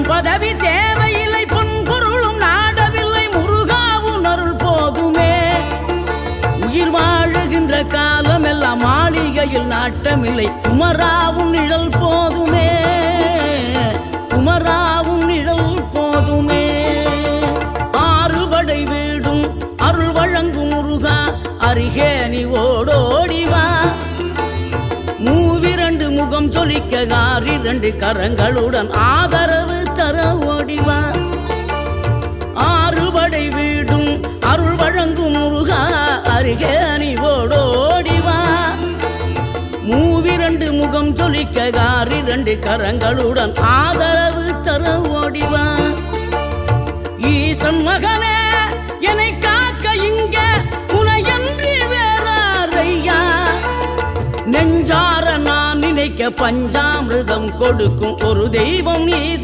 பதவி தேவையில்லை, பொன்பொருளும் நாடவில்லை, முருகாவும் அருள் போதுமே. உயிர் வாழுகின்ற காலம் எல்லாம் மாளிகையில் நாட்டமில்லை, குமராவும் நிழல் போதுமே, குமராவும் நிழல் போதுமே. ஆறுபடை வீடும் அருள் வழங்கும் முருகா, அருகே நீ ஓடோடிவா. மூவிரண்டு முகம் சொலிக்க ஆறிரண்டு கரங்களுடன் ஆதரவு தர ஓடிவா. ஆறுபடை வீடும் அருள் வழங்கும் முருகா, அருகே நீ ஓடோடிவா. மூவிரண்டு முகம் சொலிக்க ஆறிரண்டு கரங்களுடன் ஆதரவு தர ஓடிவா. ஈசன் மகனே என்னை காக்க இங்க உனையன்றி வேறாரையா. நெஞ்சார நான் நினைக்க பஞ்சாமிர்தம் கொடுக்கும் ஒரு தெய்வம் நீ.